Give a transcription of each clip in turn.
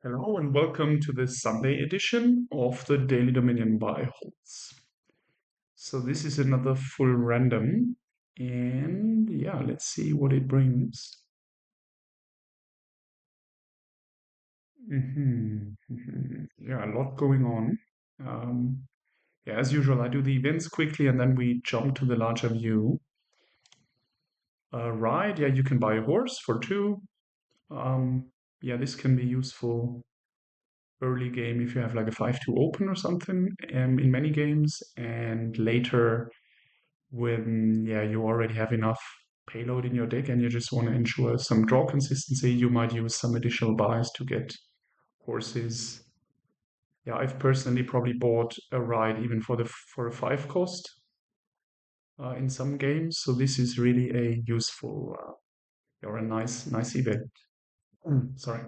Hello and welcome to the Sunday edition of the Daily Dominion by Holtz. So this is another full random, and yeah, let's see what it brings. Yeah, a lot going on. Um, yeah, as usual, I do the events quickly and then we jump to the larger view. Ride, yeah, you can buy a horse for two. Um, yeah, this can be useful early game if you have like a 5-2 open or something in many games, and later when you already have enough payload in your deck and you just want to ensure some draw consistency, you might use some additional buys to get horses. Yeah, I've personally probably bought a ride even for a 5 cost in some games. So this is really a useful or a nice event. Sorry.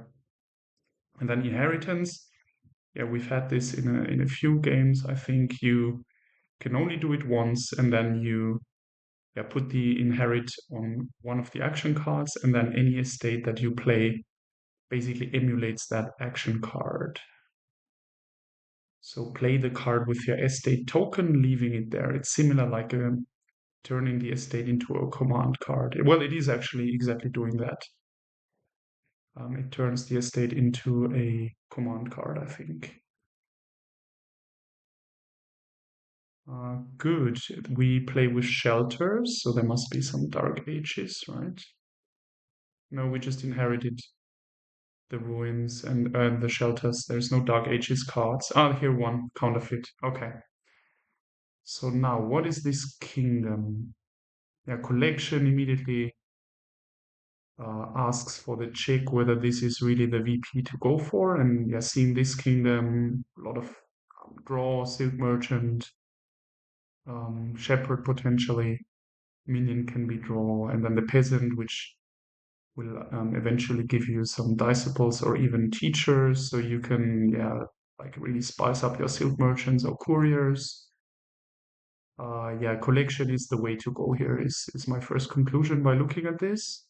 And then inheritance. Yeah, we've had this in a few games. I think you can only do it once, and then you put the inherit on one of the action cards, and then any estate that you play basically emulates that action card. So play the card with your estate token, leaving it there. It's similar like turning the estate into a command card. Well, it is actually exactly doing that. It turns the estate into a command card, I think. Good. We play with shelters, so there must be some dark ages, right? No, we just inherited the ruins and the shelters. There's no Dark Ages cards. Ah, here one counterfeit. Okay. So now, what is this kingdom? Yeah, collection immediately asks for the check whether this is really the VP to go for. And yeah, seeing this kingdom, a lot of draw, silk merchant, shepherd potentially, minion can be draw, and then the peasant, which will eventually give you some disciples or even teachers, so you can like really spice up your silk merchants or couriers. Collection is the way to go here. Is my first conclusion by looking at this.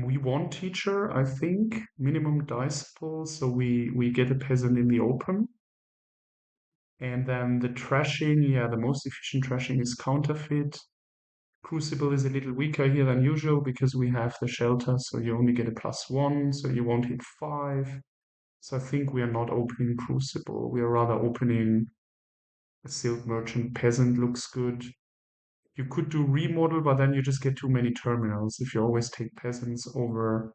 We want teacher, I think, minimum disciples, so we get a peasant in the open. And then the trashing, yeah, the most efficient trashing is counterfeit. Crucible is a little weaker here than usual because we have the shelter, so you only get a +1, so you won't hit 5. So I think we are not opening Crucible. We are rather opening a Silk Merchant. Peasant looks good. You could do remodel, but then you just get too many terminals. If you always take peasants over,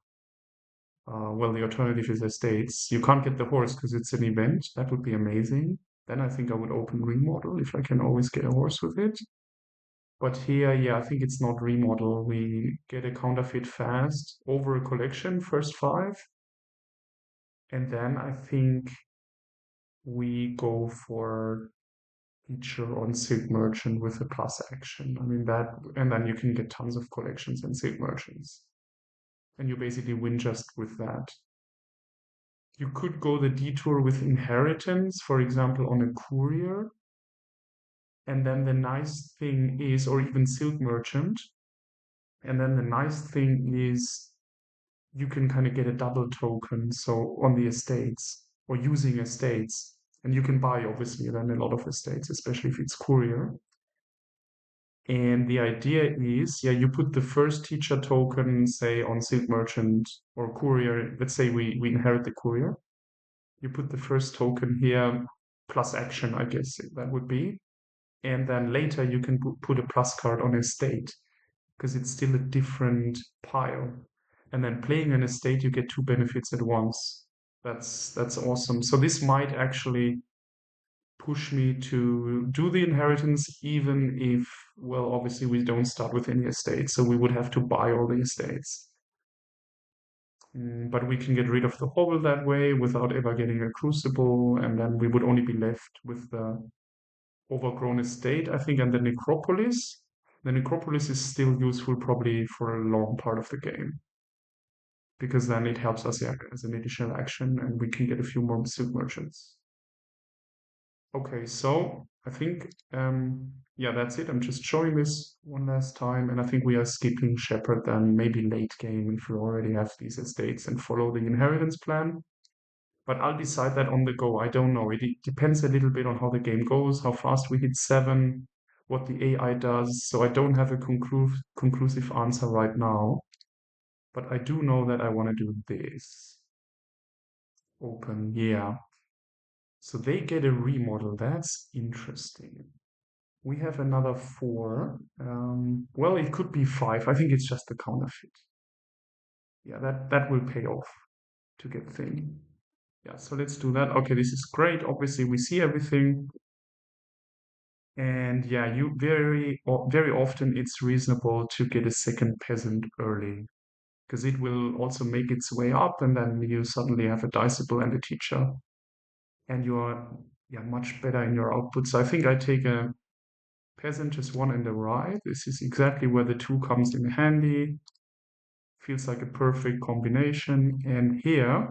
well, the alternative is estates. You can't get the horse because it's an event. That would be amazing. Then I think I would open remodel if I can always get a horse with it. But here, yeah, I think it's not remodel. We get a counterfeit fast over a collection, first 5. And then I think we go for feature on Silk Merchant with a plus action. I mean that, and then you can get tons of collections and Silk Merchants. And you basically win just with that. You could go the detour with inheritance, for example, on a courier. And then the nice thing is, or even Silk Merchant. And then the nice thing is you can kind of get a double token. So on the estates or using estates, and you can buy obviously then a lot of estates, especially if it's courier. And the idea is, yeah, you put the first teacher token, say on Silk Merchant or courier. Let's say we inherit the courier. You put the first token here plus action, I guess that would be. And then later you can put a plus card on estate because it's still a different pile. And then playing an estate, you get 2 benefits at once. That's awesome. So this might actually push me to do the inheritance, even if, well, obviously we don't start with any estates, so we would have to buy all the estates. But we can get rid of the hovel that way without ever getting a crucible, and then we would only be left with the overgrown estate, I think, and the necropolis. The necropolis is still useful probably for a long part of the game because then it helps us as an additional action, and we can get a few more silk merchants. Okay, so I think that's it. I'm just showing this one last time, and I think we are skipping Shepherd then maybe late game if we already have these estates and follow the inheritance plan. But I'll decide that on the go. I don't know. It depends a little bit on how the game goes, how fast we hit 7, what the AI does. So I don't have a conclusive answer right now. But I do know that I want to do this. Open, yeah. So they get a remodel. That's interesting. We have another 4. Well, it could be 5. I think it's just the counterfeit. Yeah, that will pay off to get thing. Yeah, so let's do that. Okay, this is great. Obviously, we see everything. And yeah, you very often it's reasonable to get a second peasant early because it will also make its way up, and then you suddenly have a disciple and a teacher, and you are yeah much better in your output. So I think I take a peasant just one in the right. This is exactly where the 2 comes in handy. Feels like a perfect combination. And here,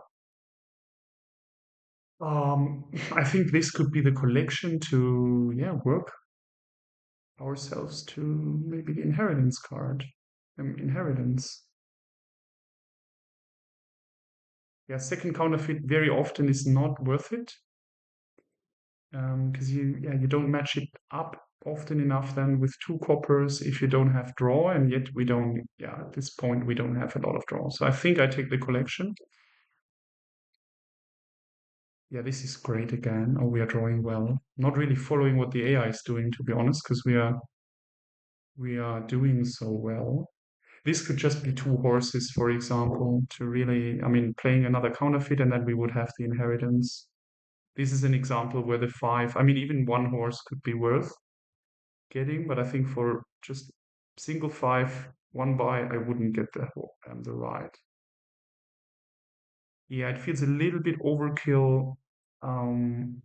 I think this could be the collection to yeah work ourselves to maybe the inheritance card. Inheritance. Yeah, second counterfeit very often is not worth it because you don't match it up often enough then with 2 coppers if you don't have draw, and yet we don't yeah at this point we don't have a lot of draw. So I think I take the collection. Yeah, this is great again. Oh, we are drawing well. Not really following what the AI is doing, to be honest, because we are doing so well. This could just be 2 horses, for example, to really, I mean, playing another counterfeit, and then we would have the inheritance. This is an example where the 5, I mean, even 1 horse could be worth getting, but I think for just single 5, 1 buy, I wouldn't get the ride. Yeah, it feels a little bit overkill. It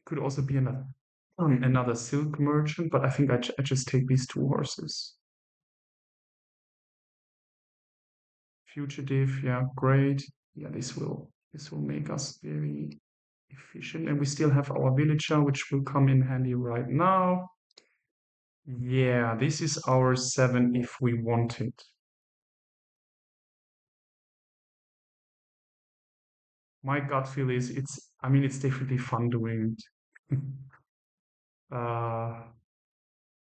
could also be another silk merchant, but I think I just take these 2 horses. Fugitive, yeah, great. Yeah, this will make us very efficient, and we still have our villager, which will come in handy right now. Yeah, this is our 7 if we want it. My gut feel is I mean, it's definitely fun doing it. uh,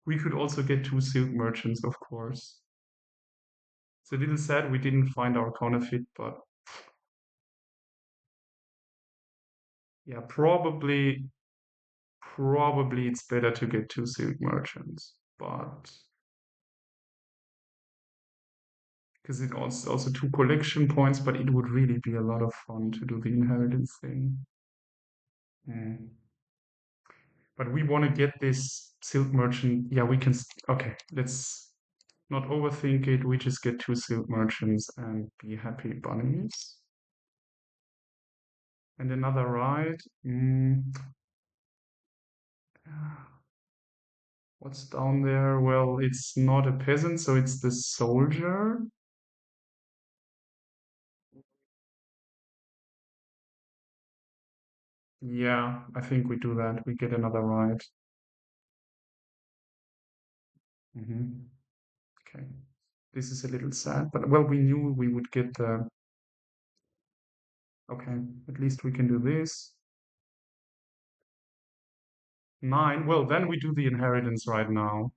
we could also get 2 silk merchants, of course. It's a little sad we didn't find our counterfeit, but yeah, probably it's better to get 2 silk merchants, but because it also 2 collection points, but it would really be a lot of fun to do the inheritance thing. Mm. But we want to get this silk merchant. Yeah, we can. Okay, let's not overthink it. We just get 2 silk merchants and be happy bunnies. And another ride. What's down there? Well, it's not a peasant, so it's the soldier. Yeah, I think we do that. We get another ride. Okay. This is a little sad, but well, we knew we would get the. Okay, at least we can do this. 9. Well, then we do the inheritance right now.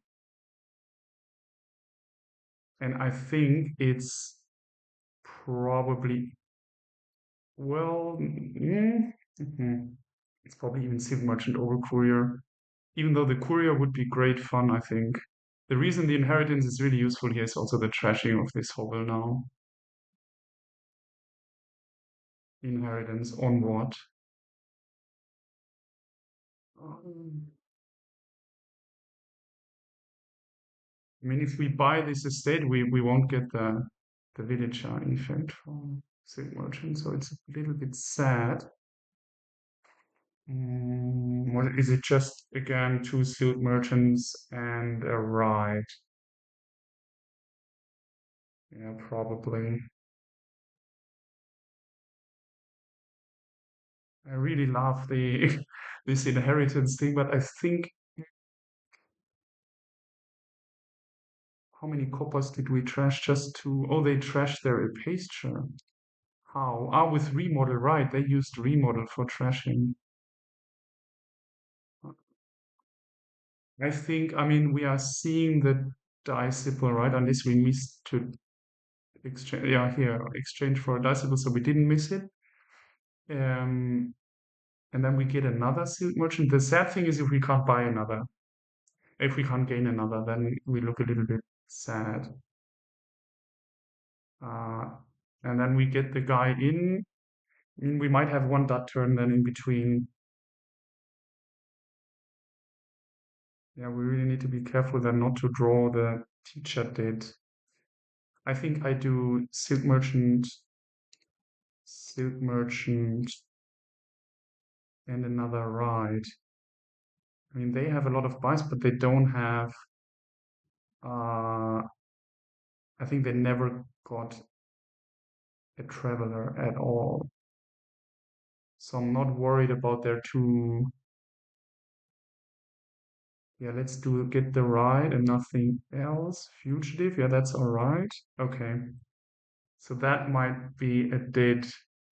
And I think it's probably, well, it's probably even Silk Merchant over Courier. Even though the Courier would be great fun, I think. The reason the inheritance is really useful here is also the trashing of this hovel now. Inheritance on what? Um, I mean, if we buy this estate, we won't get the villager effect from Silk Merchant, so it's a little bit sad. What is it? Just again 2 Silk Merchants and a ride? Yeah, probably. I really love the this inheritance thing, but I think how many coppers did we trash? Just 2. Oh, they trashed their pasture. How? Ah, with remodel, right. They used remodel for trashing. I mean, we are seeing the disciple, right? Unless we missed to exchange, yeah, here, exchange for a disciple, so we didn't miss it. Um, and then we get another silk merchant. The sad thing is if we can't buy another, if we can't gain another, then we look a little bit sad. Uh, and then we get the guy in. I mean, we might have one dot turn then in between. Yeah, we really need to be careful then not to draw the teacher dead. I think I do silk merchant, and another ride. I mean, they have a lot of buys, but they don't have. Uh, I think they never got a traveler at all. So I'm not worried about their two. Yeah, let's do get the ride and nothing else. Fugitive, yeah, that's all right. Okay, so that might be a dead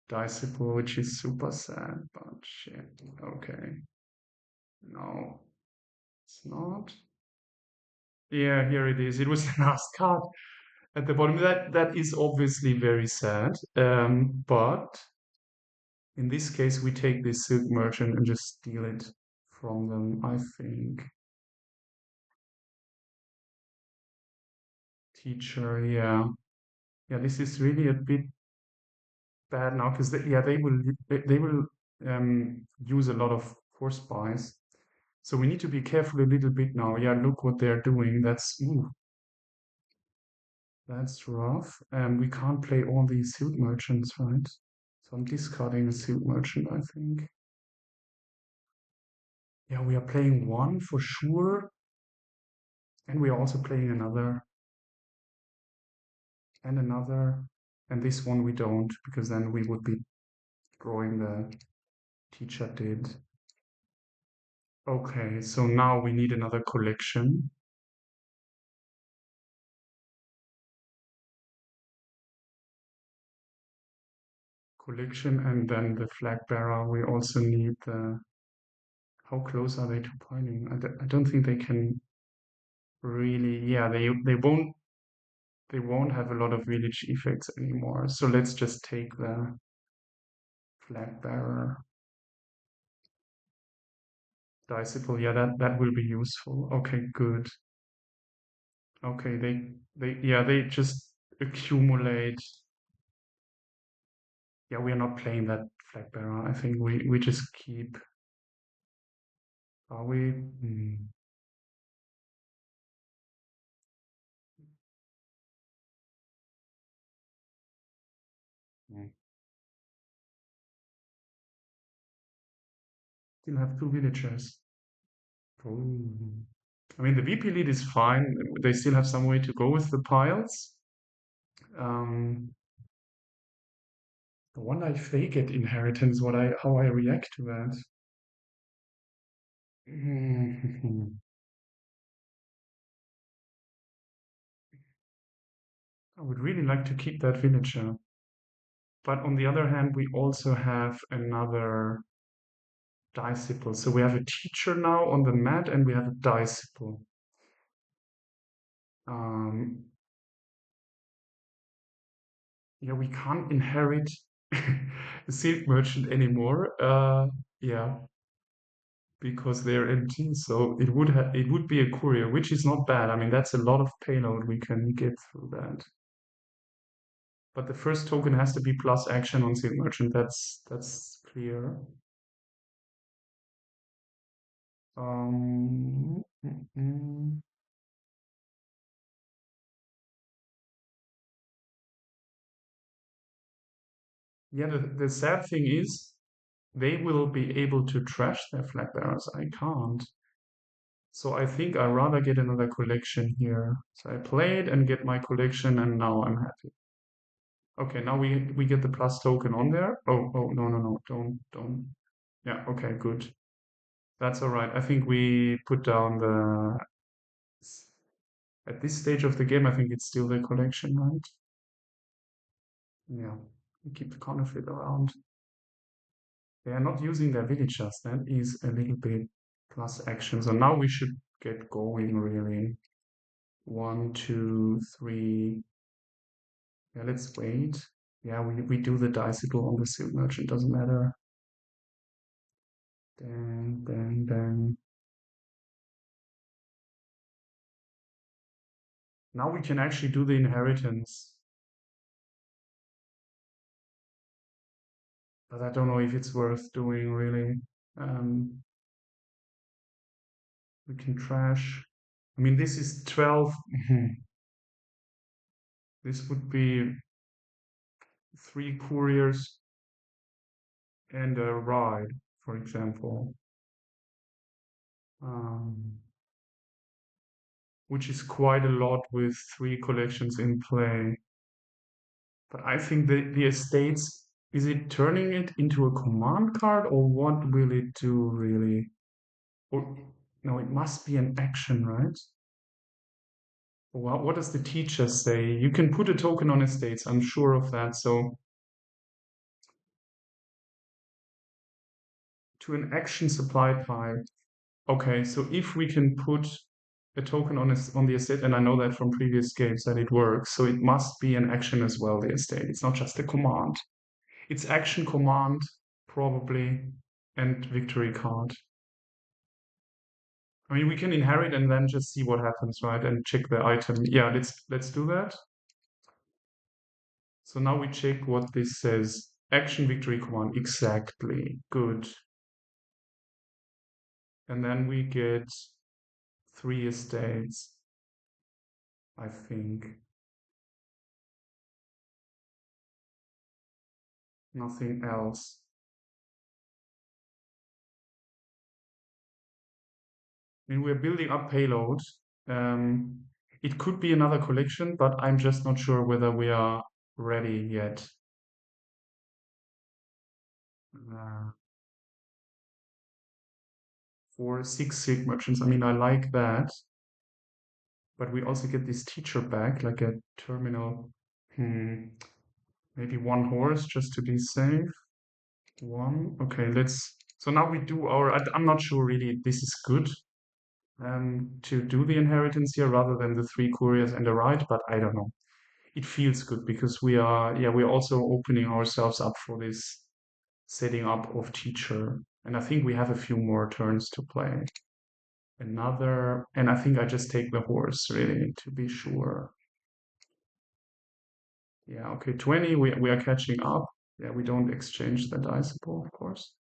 disciple, which is super sad, but shit. Okay, no, it's not. Yeah, here it is. It was the last card at the bottom. That is obviously very sad. But in this case, we take this silk merchant and just steal it from them, I think. Teacher, yeah. Yeah, this is really a bit bad now because yeah, they will use a lot of force buys. So we need to be careful a little bit now. Yeah, look what they're doing. That's rough. We can't play all these silk merchants, right? So I'm discarding a silk merchant, I think. Yeah, we are playing one for sure, and we are also playing another and another, and this one we don't because then we would be drawing the teacher did. Okay, so now we need another collection. Collection and then the flag bearer. We also need the. How close are they to piling? I don't think they can really. Yeah, they won't have a lot of village effects anymore. So let's just take the flag bearer. Disciple, yeah, that will be useful. Okay, good. Okay, they just accumulate. Yeah, we are not playing that flag bearer. I think we just keep. Are we? Hmm. Still have two villagers. Oh. I mean, the VP lead is fine. They still have some way to go with the piles. Um, I wonder if they get inheritance. How I react to that. I would really like to keep that villager. But on the other hand, we also have another disciple. So we have a teacher now on the mat and we have a disciple. Um, yeah, we can't inherit a silk merchant anymore. Yeah, because they're empty. So it would be a courier, which is not bad. I mean, that's a lot of payload we can get through that. But the first token has to be plus action on silk merchant. That's clear. Um, mm, mm. Yeah, the sad thing is they will be able to trash their flag bearers. I can't. So I think I rather get another collection here. So I play it and get my collection, and now I'm happy. Okay, now we get the plus token on there. Oh no no no, don't. Yeah, okay, good. That's all right. I think we put down the. At this stage of the game, I think it's still the collection, right? Yeah. We keep the counterfeit around. They are not using their villagers. That is a little bit plus action. So now we should get going, really. 1, 2, 3. Yeah, let's wait. Yeah, we do the Diceable on the Silk Merchant, doesn't matter. Bang, bang, bang. Now we can actually do the inheritance. But I don't know if it's worth doing, really. Um, we can trash. I mean, this is 12. This would be 3 couriers and a ride, for example. Um, which is quite a lot with 3 collections in play. But I think the estates, is it turning it into a command card or what will it do really? Or no, it must be an action, right? What does the teacher say? You can put a token on estates, I'm sure of that. So to an action supply pile. Okay, so if we can put a token on the estate, and I know that from previous games that it works, so it must be an action as well, the estate. It's not just a command. It's action command, probably, and victory card. I mean, we can inherit and then just see what happens, right? And check the item. Yeah, let's do that. So now we check what this says. Action victory command. Exactly. Good. And then we get 3 estates, I think. Nothing else. I mean, we're building up payload. Um, it could be another collection, but I'm just not sure whether we are ready yet. Uh, for 6 Sig merchants, I mean, I like that. But we also get this teacher back, like a terminal. Maybe 1 horse just to be safe. 1. Okay, let's. So now we do our. I'm not sure really this is good to do the inheritance here rather than the 3 couriers and a ride, but I don't know. It feels good because we're also opening ourselves up for this setting up of teacher. And I think we have a few more turns to play. Another, and I think I just take the horse really to be sure. Yeah, okay, 20, we are catching up. Yeah, we don't exchange the dice pool, of course.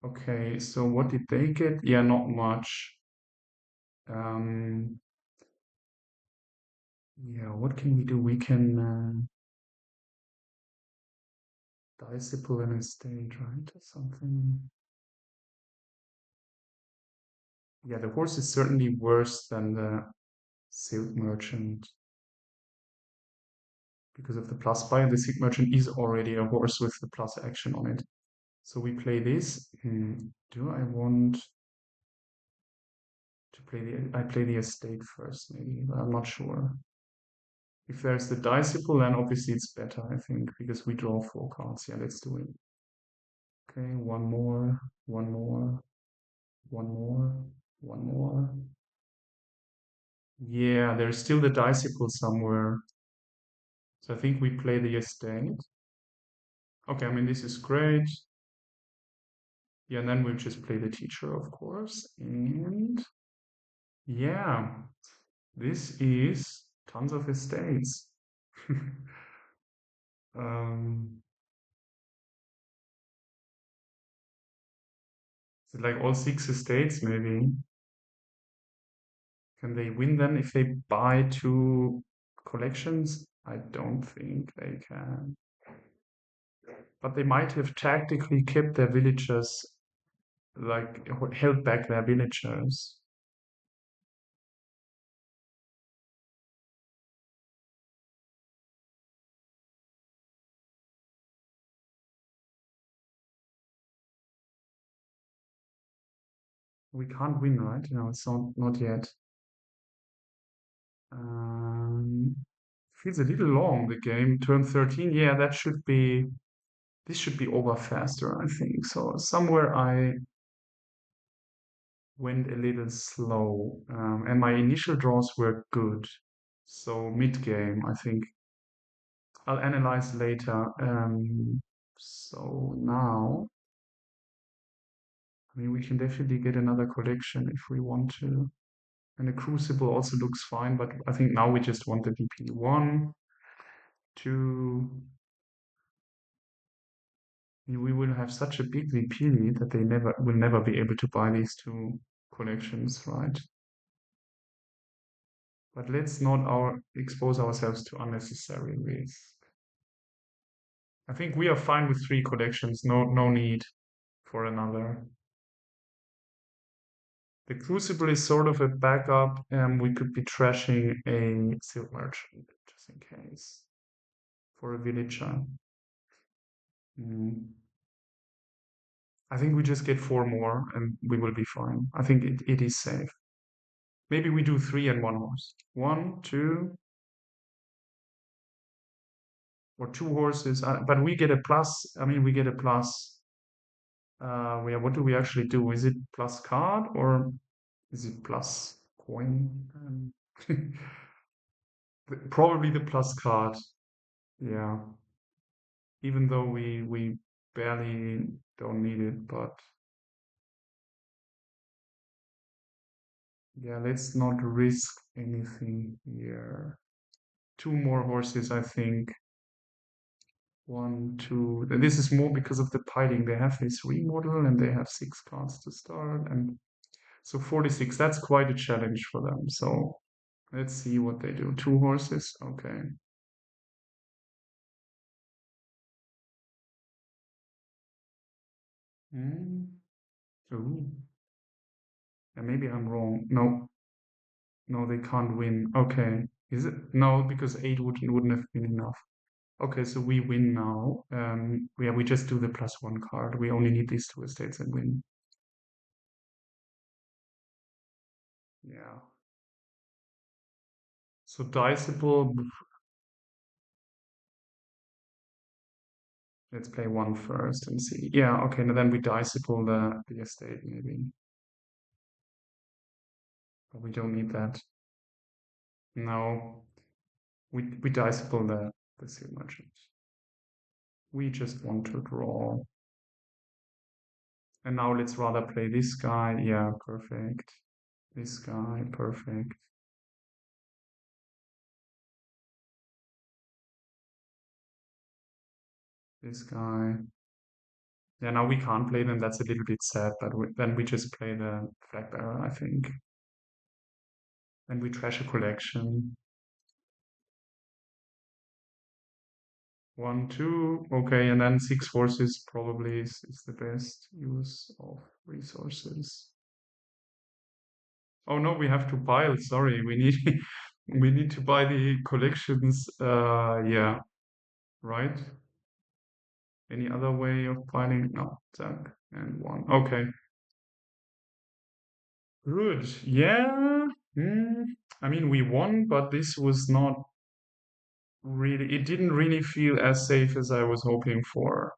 Okay, so what did they get? Yeah, not much. Um, yeah, what can we do? We can dice pool in a stage, right? Or something. Yeah, the horse is certainly worse than the silk merchant because of the plus buy, and the silk merchant is already a horse with the plus action on it. So we play this. Do I want to play I play the estate first, maybe, but I'm not sure. If there's the Diceable, then obviously it's better, I think, because we draw 4 cards. Yeah, let's do it. Okay, 1 more, 1 more, 1 more, 1 more. Yeah, there's still the Diceable somewhere. So I think we play the estate. Okay, I mean, this is great. Yeah, and then we'll just play the teacher, of course. And yeah, this is tons of estates. um, is it like all 6 estates, maybe? Can they win then if they buy 2 collections? I don't think they can. But they might have tactically kept their villagers, like held back their villagers. We can't win, right? No, it's not yet. Um, Feels a little long, the game. Turn 13. Yeah, that should be this should be over faster, I think. So somewhere I went a little slow. And my initial draws were good. So mid game, I think I'll analyze later. So now, I mean, we can definitely get another collection if we want to. And the Crucible also looks fine, but I think now we just want the DP. One, two. We will have such a big VP that they never will never be able to buy these two collections, right? But let's not expose ourselves to unnecessary risk. I think we are fine with three collections. No need for another. The Crucible is sort of a backup, and we could be trashing a Silk Merchant just in case for a villager. Mm. I think we just get four more and we will be fine. I think it is safe. Maybe we do three and one horse. One, two, or two horses. But we get a plus. I mean, we get a plus. What do we actually do? Is it plus card or is it plus coin? Probably the plus card. Yeah. Even though we barely don't need it, but yeah, let's not risk anything here. Two more horses, I think. One, two. This is more because of the piling. They have this remodel and they have six cards to start. And so 46, that's quite a challenge for them. So let's see what they do. Two horses. Okay. Mm. Ooh. And maybe I'm wrong. No, no, they can't win. Okay. Is it? No, because eight wouldn't have been enough. Okay, so we win now. Yeah, we just do the plus one card. We only need these two estates and win. Yeah. So Diceable, let's play one first and see. Yeah, okay, and then we Diceable the estate maybe. But we don't need that. No. We Diceable the Seal Merchant. We just want to draw. And now let's rather play this guy. Yeah, perfect. This guy, perfect. This guy. Yeah, now we can't play them. That's a little bit sad, but then we just play the Flag Bearer, I think. Then we trash a collection. One, two, okay, and then six forces probably is the best use of resources. Oh no, we have to pile. Sorry, we need we need to buy the collections. Yeah, right. Any other way of piling? No, zack and one. Okay, good. Yeah. Hmm. I mean, we won, but this was not really. It didn't really feel as safe as I was hoping for,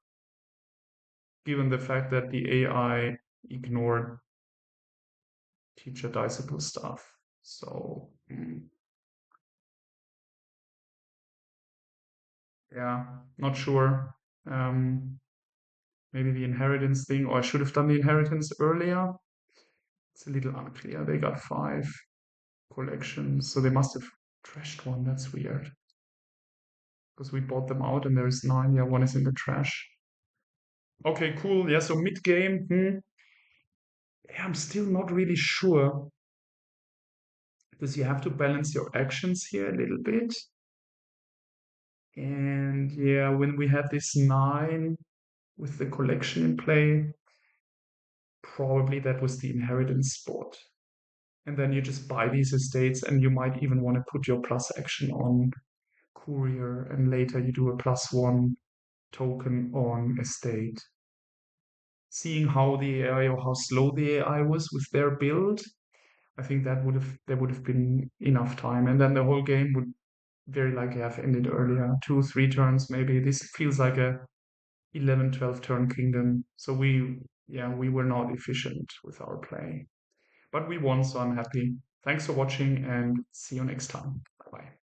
given the fact that the AI ignored teacher Diceable stuff. So yeah, not sure. Um, Maybe the inheritance thing, or I should have done the inheritance earlier. It's a little unclear. They got five collections, so they must have trashed one. That's weird because we bought them out and there is nine. Yeah, one is in the trash. Okay, cool. Yeah, so mid game. Yeah, I'm still not really sure because you have to balance your actions here a little bit. And yeah, when we had this nine with the collection in play, probably that was the inheritance spot. And then you just buy these estates, and you might even want to put your plus action on courier, and later you do a plus one token on estate. Seeing how the AI or how slow the AI was with their build, I think that would have there would have been enough time, and then the whole game would very likely have ended earlier, 2, 3 turns maybe. This feels like a 11, 12 turn kingdom. So we were not efficient with our play. But we won, so I'm happy. Thanks for watching and see you next time. Bye bye.